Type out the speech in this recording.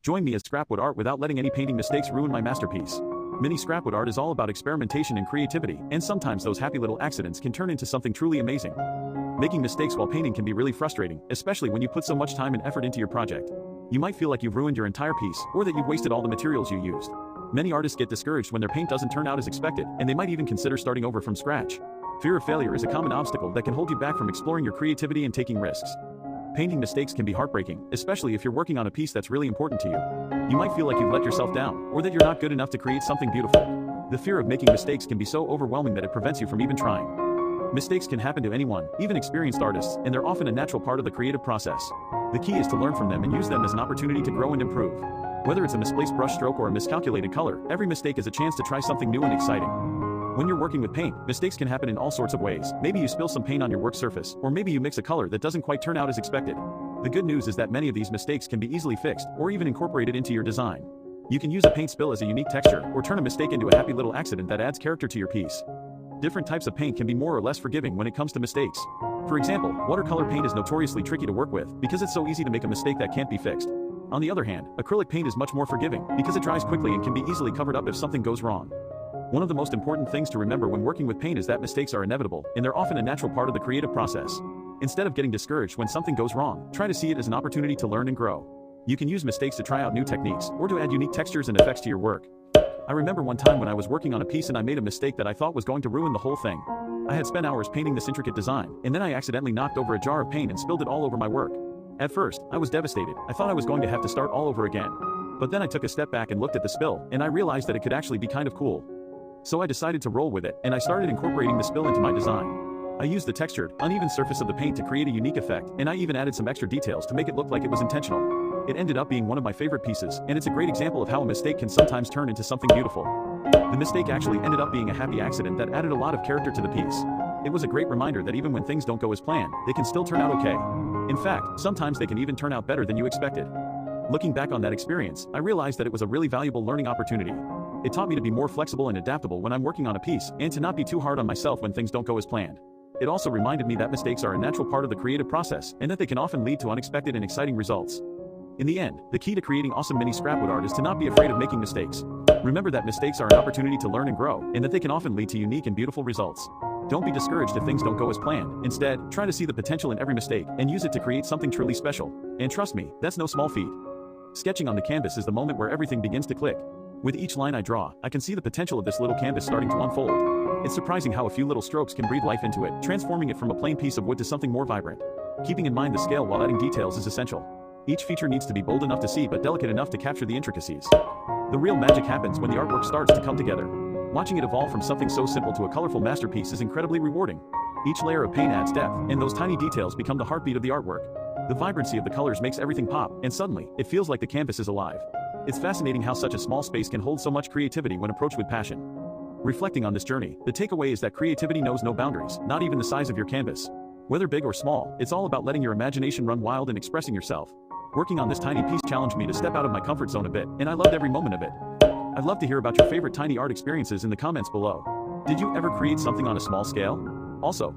Join me as scrapwood art without letting any painting mistakes ruin my masterpiece. Mini scrapwood art is all about experimentation and creativity, and sometimes those happy little accidents can turn into something truly amazing. Making mistakes while painting can be really frustrating, especially when you put so much time and effort into your project. You might feel like you've ruined your entire piece, or that you've wasted all the materials you used. Many artists get discouraged when their paint doesn't turn out as expected, and they might even consider starting over from scratch. Fear of failure is a common obstacle that can hold you back from exploring your creativity and taking risks. Painting mistakes can be heartbreaking, especially if you're working on a piece that's really important to you. You might feel like you've let yourself down, or that you're not good enough to create something beautiful. The fear of making mistakes can be so overwhelming that it prevents you from even trying. Mistakes can happen to anyone, even experienced artists, and they're often a natural part of the creative process. The key is to learn from them and use them as an opportunity to grow and improve. Whether it's a misplaced brush stroke or a miscalculated color, every mistake is a chance to try something new and exciting. When you're working with paint, mistakes can happen in all sorts of ways. Maybe you spill some paint on your work surface, or maybe you mix a color that doesn't quite turn out as expected. The good news is that many of these mistakes can be easily fixed, or even incorporated into your design. You can use a paint spill as a unique texture, or turn a mistake into a happy little accident that adds character to your piece. Different types of paint can be more or less forgiving when it comes to mistakes. For example, watercolor paint is notoriously tricky to work with, because it's so easy to make a mistake that can't be fixed. On the other hand, acrylic paint is much more forgiving, because it dries quickly and can be easily covered up if something goes wrong. One of the most important things to remember when working with paint is that mistakes are inevitable, and they're often a natural part of the creative process. Instead of getting discouraged when something goes wrong, try to see it as an opportunity to learn and grow. You can use mistakes to try out new techniques, or to add unique textures and effects to your work. I remember one time when I was working on a piece and I made a mistake that I thought was going to ruin the whole thing. I had spent hours painting this intricate design, and then I accidentally knocked over a jar of paint and spilled it all over my work. At first, I was devastated. I thought I was going to have to start all over again. But then I took a step back and looked at the spill, and I realized that it could actually be kind of cool. So I decided to roll with it, and I started incorporating the spill into my design. I used the textured, uneven surface of the paint to create a unique effect, and I even added some extra details to make it look like it was intentional. It ended up being one of my favorite pieces, and it's a great example of how a mistake can sometimes turn into something beautiful. The mistake actually ended up being a happy accident that added a lot of character to the piece. It was a great reminder that even when things don't go as planned, they can still turn out okay. In fact, sometimes they can even turn out better than you expected. Looking back on that experience, I realized that it was a really valuable learning opportunity. It taught me to be more flexible and adaptable when I'm working on a piece, and to not be too hard on myself when things don't go as planned. It also reminded me that mistakes are a natural part of the creative process, and that they can often lead to unexpected and exciting results. In the end, the key to creating awesome mini scrapwood art is to not be afraid of making mistakes. Remember that mistakes are an opportunity to learn and grow, and that they can often lead to unique and beautiful results. Don't be discouraged if things don't go as planned. Instead, try to see the potential in every mistake, and use it to create something truly special. And trust me, that's no small feat. Sketching on the canvas is the moment where everything begins to click. With each line I draw, I can see the potential of this little canvas starting to unfold. It's surprising how a few little strokes can breathe life into it, transforming it from a plain piece of wood to something more vibrant. Keeping in mind the scale while adding details is essential. Each feature needs to be bold enough to see but delicate enough to capture the intricacies. The real magic happens when the artwork starts to come together. Watching it evolve from something so simple to a colorful masterpiece is incredibly rewarding. Each layer of paint adds depth, and those tiny details become the heartbeat of the artwork. The vibrancy of the colors makes everything pop, and suddenly, it feels like the canvas is alive. It's fascinating how such a small space can hold so much creativity when approached with passion. Reflecting on this journey, the takeaway is that creativity knows no boundaries, not even the size of your canvas. Whether big or small, it's all about letting your imagination run wild and expressing yourself. Working on this tiny piece challenged me to step out of my comfort zone a bit, and I loved every moment of it. I'd love to hear about your favorite tiny art experiences in the comments below. Did you ever create something on a small scale? Also,